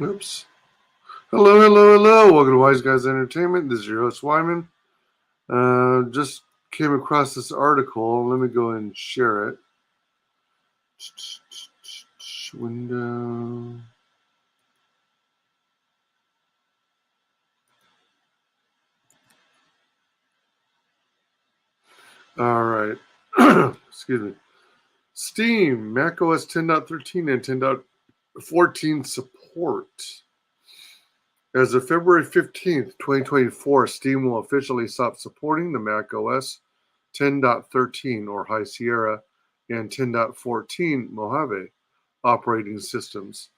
Oops. Hello, hello, hello. Welcome to Wise Guys Entertainment. This is your host, Wyman. Just came across this article. Let me go and share it. Window. All right. Excuse me. Steam, macOS 10.13 and 10.14 support. As of February 15th, 2024, Steam will officially stop supporting the macOS 10.13 or High Sierra and 10.14 Mojave operating systems.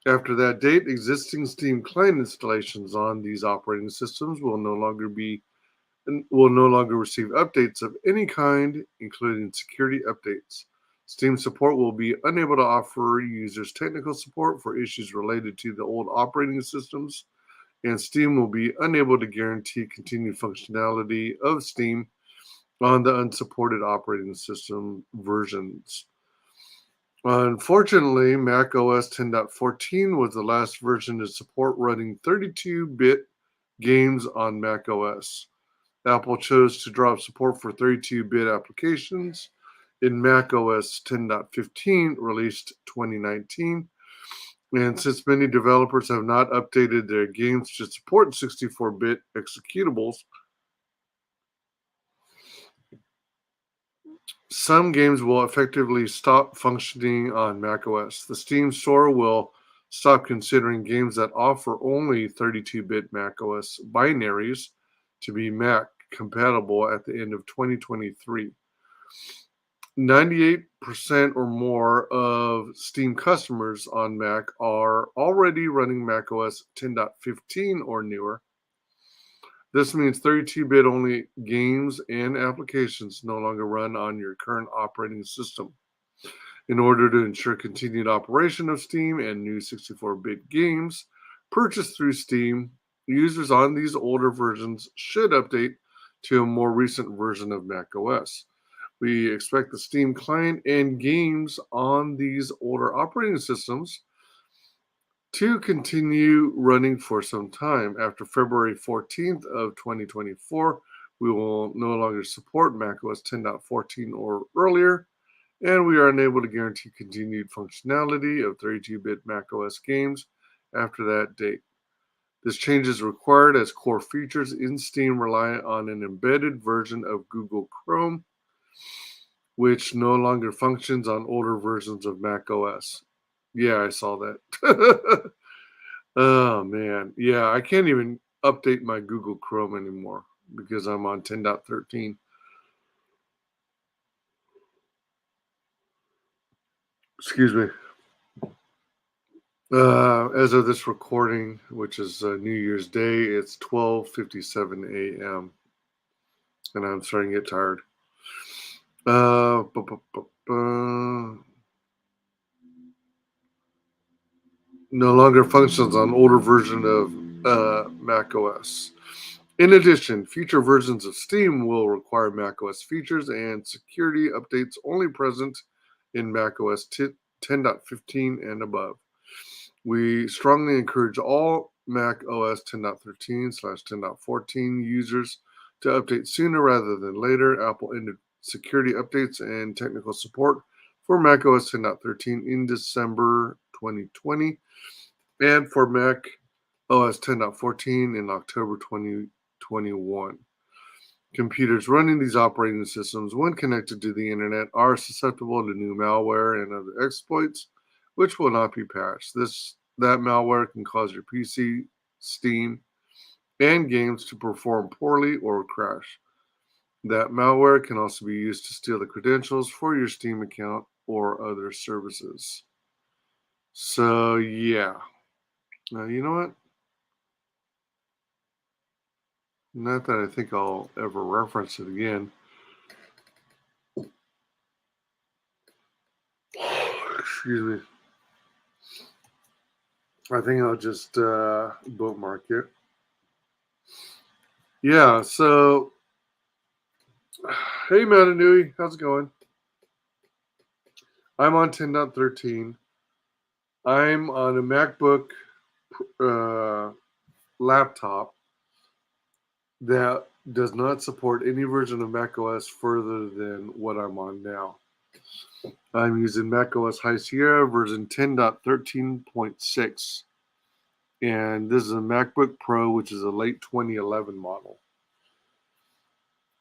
After that date, existing Steam client installations on these operating systems will no longer receive updates of any kind, including security updates. Steam support will be unable to offer users technical support for issues related to the old operating systems, and Steam will be unable to guarantee continued functionality of Steam on the unsupported operating system versions. Unfortunately, macOS 10.14 was the last version to support running 32-bit games on macOS. Apple chose to drop support for 32-bit applications in macOS 10.15, released 2019. And since many developers have not updated their games to support 64-bit executables, some games will effectively stop functioning on macOS. The Steam Store will stop considering games that offer only 32-bit macOS binaries to be Mac compatible at the end of 2023. 98% or more of Steam customers on Mac are already running macOS 10.15 or newer. This means 32-bit only games and applications no longer run on your current operating system. In order to ensure continued operation of Steam and new 64-bit games purchased through Steam, users on these older versions should update to a more recent version of macOS. We expect the Steam client and games on these older operating systems to continue running for some time. After February 14th of 2024, we will no longer support macOS 10.14 or earlier, and we are unable to guarantee continued functionality of 32-bit macOS games after that date. This change is required as core features in Steam rely on an embedded version of Google Chrome, which no longer functions on older versions of macOS. Yeah, I saw that. Oh man, yeah, I can't even update my Google Chrome anymore because I'm on 10.13. Excuse me. As of this recording, which is New Year's Day, it's 12:57 a.m. and I'm starting to get tired. No longer functions on older version of Mac OS. In addition, future versions of Steam will require macOS features and security updates only present in macOS 10.15 and above. We strongly encourage all macOS 10.13/10.14 users to update sooner rather than later. Apple ended security updates and technical support for macOS 10.13 in December 2020 and for Mac OS 10.14 in October 2021. Computers running these operating systems, when connected to the internet, are susceptible to new malware and other exploits, which will not be patched. That malware can cause your PC, Steam, and games to perform poorly or crash. That malware can also be used to steal the credentials for your Steam account or other services. So yeah. Now, you know what? Not that I think I'll ever reference it again. Excuse me. I think I'll just bookmark it. Yeah, so hey Matanui, how's it going? I'm on 10.13. I'm on a MacBook uh, laptop that does not support any version of macOS further than what I'm on now. I'm using macOS High Sierra version 10.13.6, and this is a MacBook Pro, which is a late 2011 model.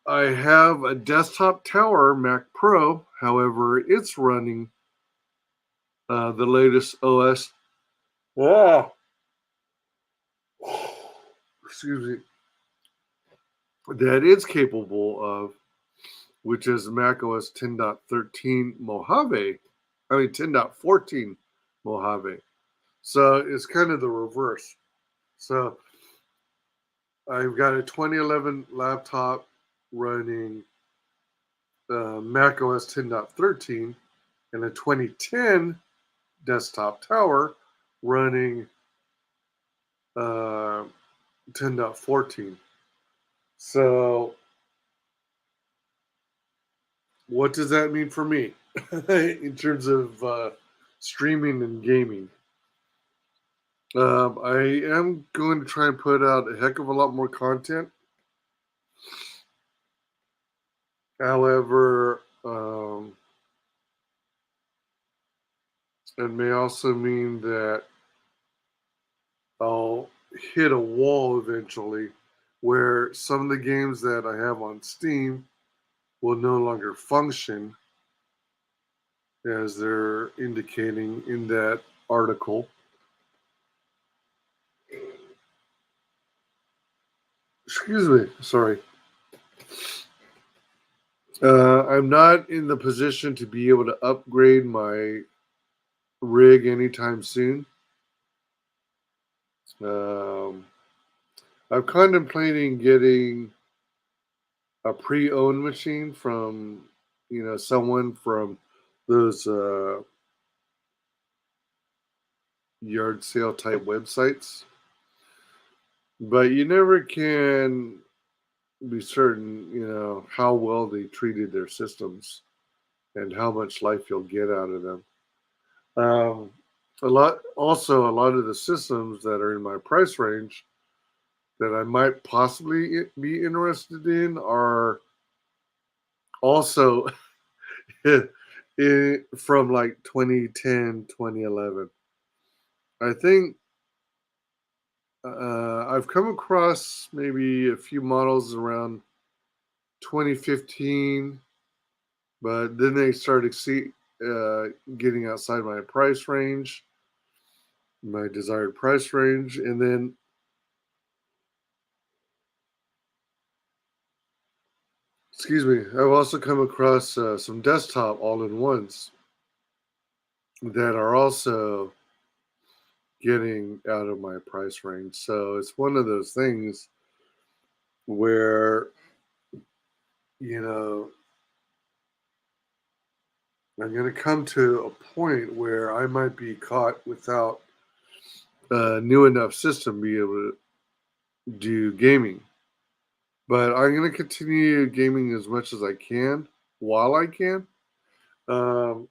I have a desktop tower Mac Pro, however, it's running the latest OS. Ah, excuse me. That it's capable of, which is macOS 10.13 Mojave. I mean 10.14 Mojave. So it's kind of the reverse. So I've got a 2011 laptop running macOS 10.13 and a 2010 desktop tower running uh, 10.14. So what does that mean for me in terms of streaming and gaming? I am going to try and put out a heck of a lot more content. However, it may also mean that I'll hit a wall eventually where some of the games that I have on Steam will no longer function as they're indicating in that article. Excuse me, sorry. I'm not in the position to be able to upgrade my rig anytime soon. Um, I'm contemplating getting a pre-owned machine from, someone from those yard sale type websites. But you never can be certain, how well they treated their systems and how much life you'll get out of them. Um, a lot of the systems that are in my price range that I might possibly be interested in are also from like 2010, 2011. I think I've come across maybe a few models around 2015, but then they started getting outside my price range, my desired price range, and then excuse me, I've also come across some desktop all-in-ones that are also getting out of my price range. So it's one of those things where, you know, I'm going to come to a point where I might be caught without a new enough system to be able to do gaming. But I'm going to continue gaming as much as I can while I can. Um,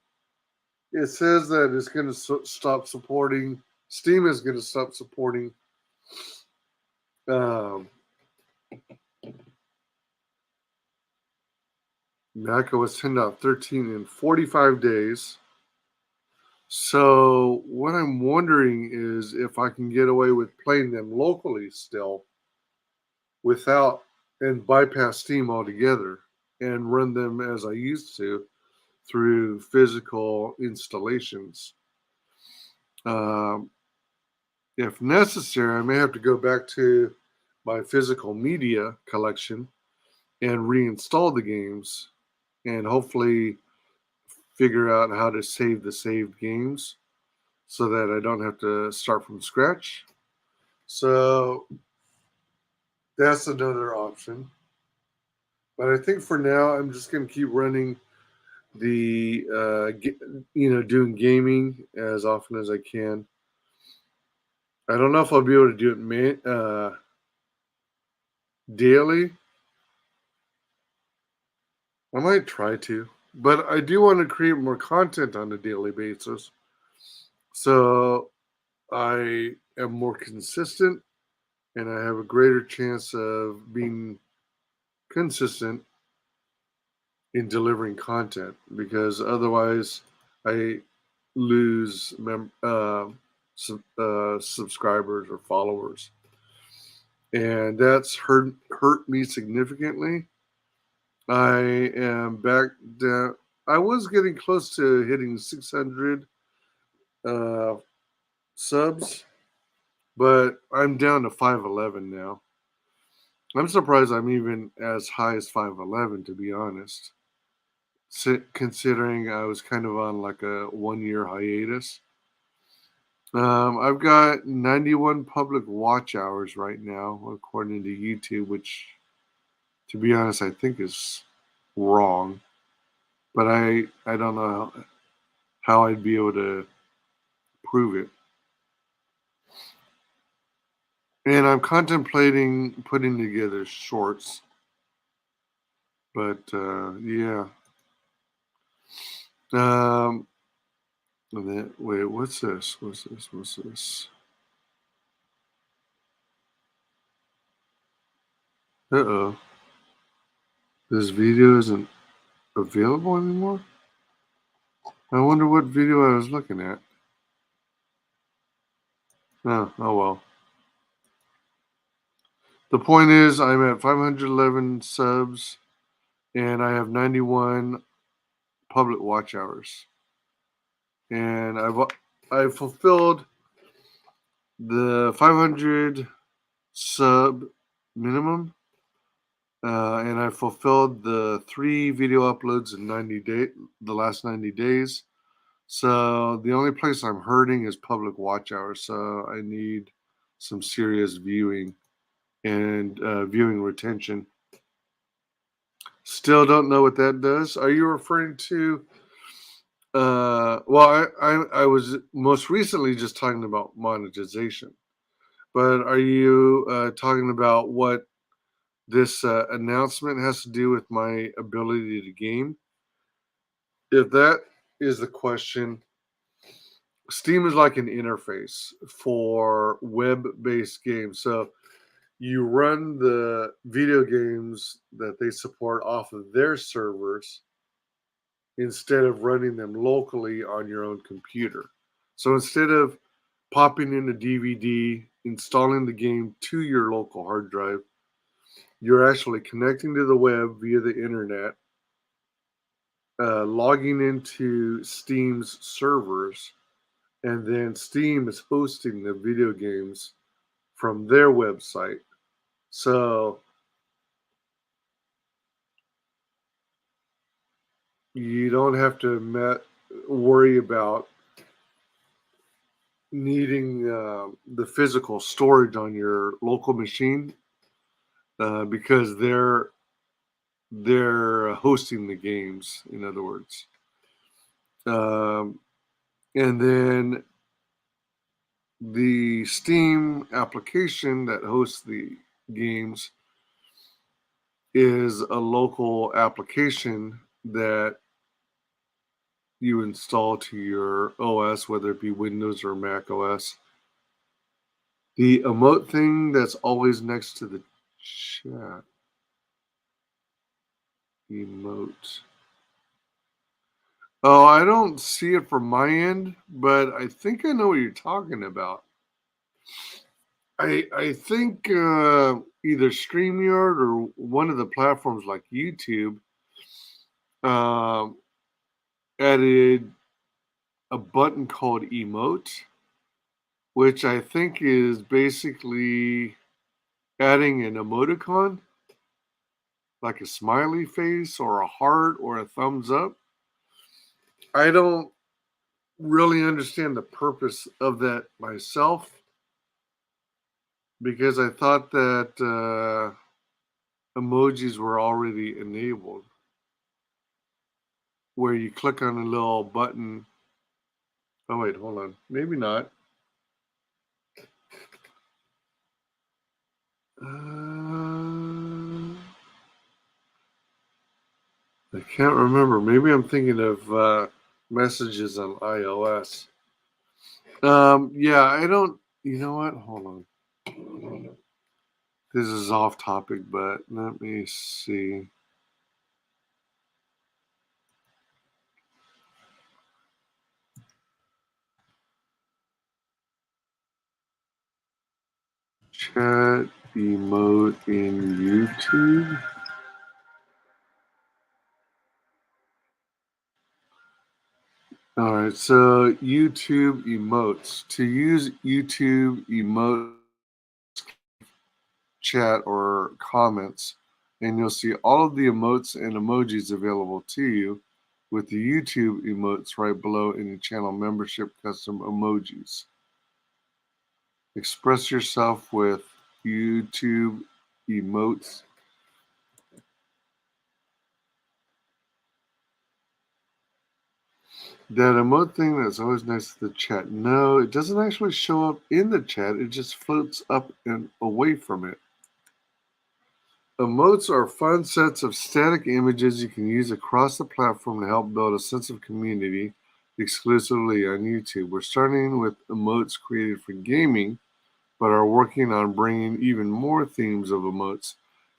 it says that it's going to stop supporting, Steam is going to stop supporting um, macOS 10.13 in 45 days. So what I'm wondering is if I can get away with playing them locally still without and bypass Steam altogether and run them as I used to through physical installations. Um, if necessary, I may have to go back to my physical media collection and reinstall the games and hopefully figure out how to save the saved games so that I don't have to start from scratch. So that's another option. But I think for now, I'm just going to keep running doing gaming as often as I can. I don't know if I'll be able to do it daily. I might try to, but I do want to create more content on a daily basis. So I am more consistent and I have a greater chance of being consistent in delivering content because otherwise I lose subscribers or followers, and that's hurt me significantly. I am back down. I was getting close to hitting 600 uh, subs, but I'm down to 511 now. I'm surprised I'm even as high as 511, to be honest, considering I was kind of on like a 1 year hiatus. I've got 91 public watch hours right now, according to YouTube, which, to be honest, I think is wrong. But I don't know how I'd be able to prove it. And I'm contemplating putting together shorts, but yeah. Um, and then, wait, what's this? What's this? What's this? Uh oh. This video isn't available anymore? I wonder what video I was looking at. Oh well. The point is, I'm at 511 subs and I have 91 public watch hours. And I've fulfilled the 500 sub minimum, and I fulfilled the 3 video uploads in the last 90 days. So the only place I'm hurting is public watch hours. So I need some serious viewing and viewing retention. Still don't know what that does. Are you referring to? Well, I was most recently just talking about monetization, but are you talking about what this announcement has to do with my ability to game? If that is the question, Steam is like an interface for web-based games. So you run the video games that they support off of their servers instead of running them locally on your own computer. So instead of popping in a DVD, installing the game to your local hard drive, you're actually connecting to the web via the internet, logging into Steam's servers, and then Steam is hosting the video games from their website. So you don't have to worry about needing the physical storage on your local machine because they're hosting the games. In other words, um, and then the Steam application that hosts the games is a local application that you install to your OS, whether it be Windows or Mac OS. The emote thing that's always next to the chat. Emote. Oh, I don't see it from my end, but I think I know what you're talking about. I think either StreamYard or one of the platforms like YouTube um, added a button called emote, which I think is basically adding an emoticon, like a smiley face or a heart or a thumbs up. I don't really understand the purpose of that myself because I thought that emojis were already enabled, where you click on a little button. Oh, wait, hold on. Maybe not. I can't remember. Maybe I'm thinking of messages on iOS. Yeah, I don't. You know what? Hold on. This is off topic, but let me see. Chat emote in YouTube. All right, so YouTube emotes. To use YouTube emote chat or comments, and you'll see all of the emotes and emojis available to you with the YouTube emotes right below any channel membership custom emojis. Express yourself with YouTube emotes. That emote thing that's always nice to the chat. No, it doesn't actually show up in the chat. It just floats up and away from it. Emotes are fun sets of static images you can use across the platform to help build a sense of community exclusively on YouTube. We're starting with emotes created for gaming, but are working on bringing even more themes of emotes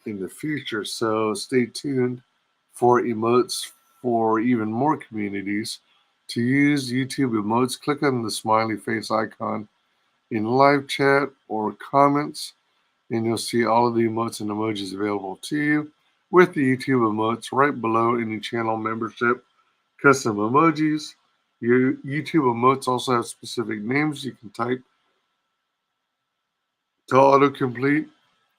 in the future. So stay tuned for emotes for even more communities. To use YouTube emotes, click on the smiley face icon in live chat or comments, and you'll see all of the emotes and emojis available to you with the YouTube emotes right below any channel membership. Custom emojis. Your YouTube emotes also have specific names you can type to autocomplete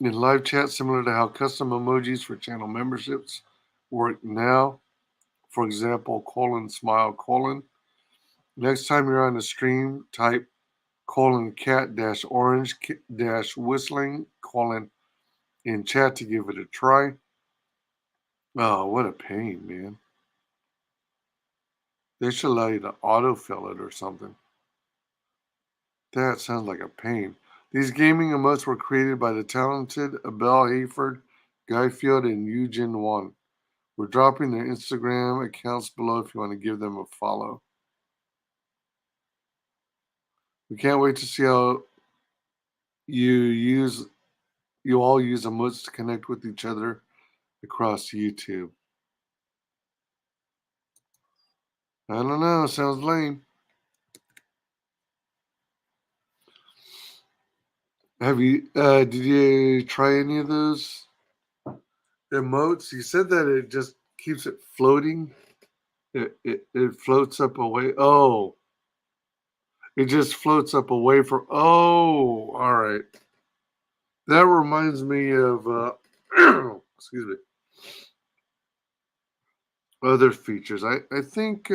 in live chat, similar to how custom emojis for channel memberships work now. For example, colon smile colon. Next time you're on the stream, type colon cat dash orange dash whistling colon in chat to give it a try. Oh, what a pain, man. They should allow you to autofill it or something. That sounds like a pain. These gaming emotes were created by the talented Abel Hayford, Guy Field, and Eugene Wan. We're dropping their Instagram accounts below if you want to give them a follow. We can't wait to see how you use you all use emotes to connect with each other across YouTube. I don't know, sounds lame. Have you did you try any of those emotes? You said that it just keeps it floating. It floats up away. Oh, it just floats up away from. Oh, all right. That reminds me of excuse me, other features. I think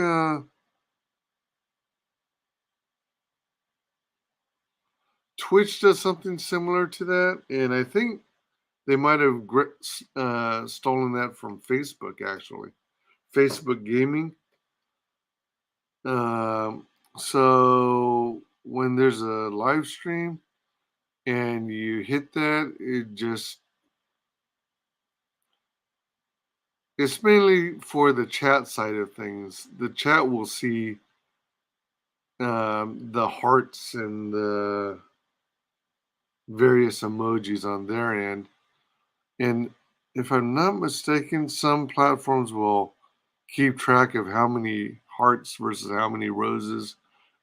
Twitch does something similar to that, and I think they might have stolen that from Facebook. Actually, Facebook Gaming. Um, so when there's a live stream and you hit that, it just it's mainly for the chat side of things. The chat will see the hearts and the various emojis on their end. And if I'm not mistaken, some platforms will keep track of how many hearts versus how many roses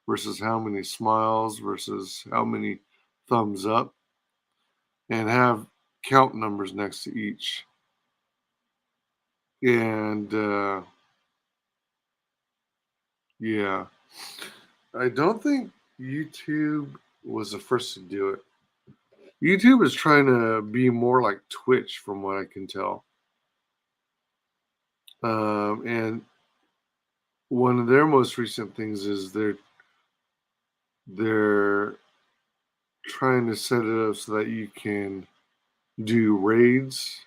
versus how many smiles versus how many thumbs up and have count numbers next to each. And yeah, I don't think YouTube was the first to do it. YouTube is trying to be more like Twitch, from what I can tell. And one of their most recent things is they're trying to set it up so that you can do raids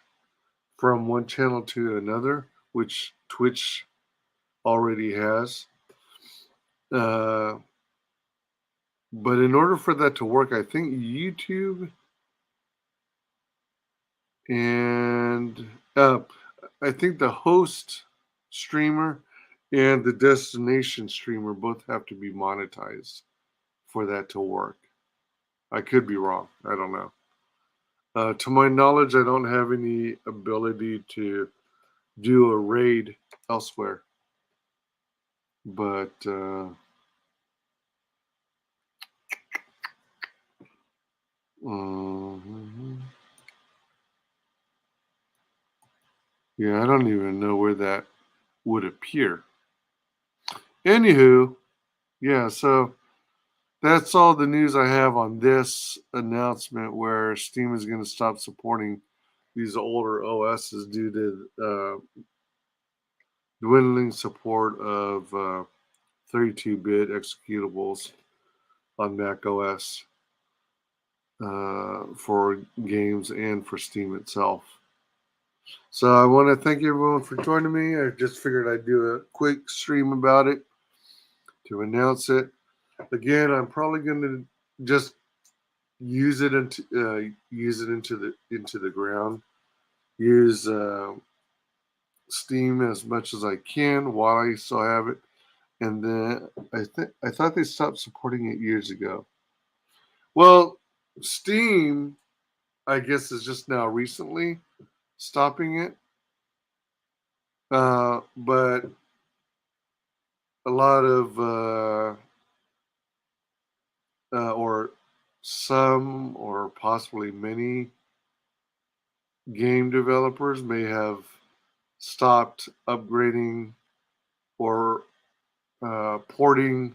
from one channel to another, which Twitch already has. Uh, but in order for that to work, I think YouTube and I think the host streamer and the destination streamer both have to be monetized for that to work. I could be wrong. I don't know. To my knowledge, I don't have any ability to do a raid elsewhere. But mhm. Yeah, I don't even know where that would appear. Anywho, yeah, so that's all the news I have on this announcement where Steam is going to stop supporting these older OSs due to dwindling support of 32-bit executables on Mac OS for games and for Steam itself. So I want to thank everyone for joining me. I just figured I'd do a quick stream about it to announce it. Again, I'm probably going to just use it into the ground. Use Steam as much as I can while I still have it. And then I thought they stopped supporting it years ago. Well, Steam, I guess, is just now recently stopping it. But a lot of or some or possibly many game developers may have stopped upgrading or porting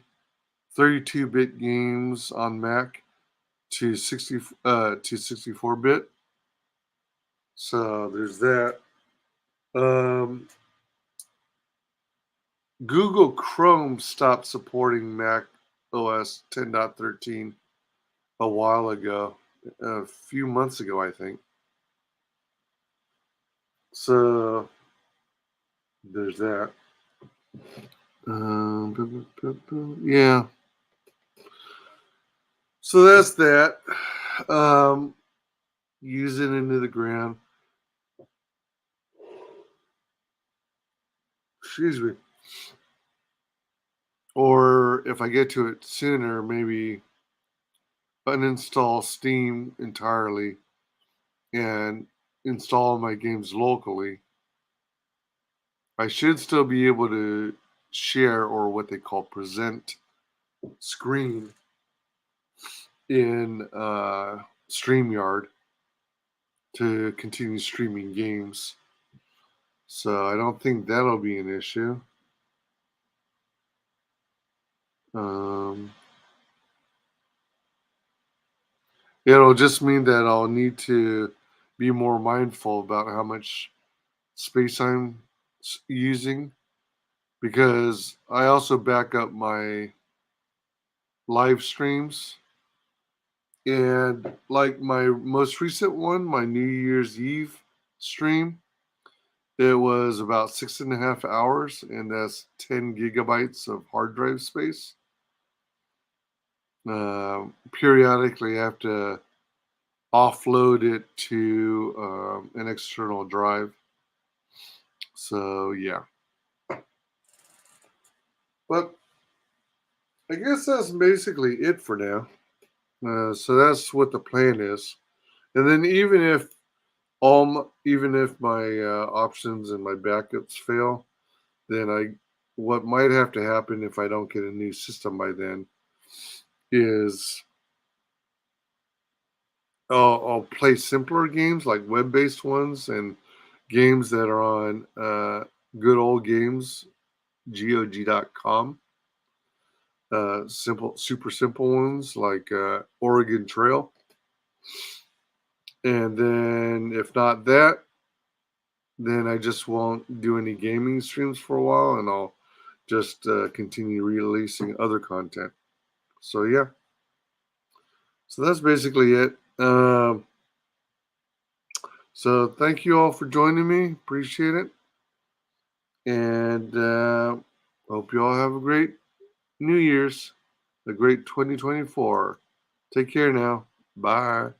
32-bit games on Mac to 64-bit. So there's that. Um, Google Chrome stopped supporting Mac OS 10.13 a while ago, a few months ago, I think. So there's that. Yeah. So that's that. Use it into the ground. Excuse me. Or if I get to it sooner, maybe uninstall Steam entirely and install my games locally. I should still be able to share or what they call present screen in StreamYard to continue streaming games. So I don't think that'll be an issue. Um, it'll just mean that I'll need to be more mindful about how much space I'm using because I also back up my live streams. And like my most recent one, my New Year's Eve stream, it was about 6.5 hours, and that's 10 gigabytes of hard drive space. Periodically, I have to offload it to an external drive. So, yeah. But I guess that's basically it for now. So that's what the plan is. And then even if my options and my backups fail, then what might have to happen if I don't get a new system by then is I'll play simpler games like web-based ones and games that are on good old games GOG.com. Super simple ones like Oregon Trail. And then if not that, then I just won't do any gaming streams for a while, and I'll just continue releasing other content. So yeah, so that's basically it. So thank you all for joining me. Appreciate it, and hope you all have a great New Year's, a great 2024. Take care now. Bye.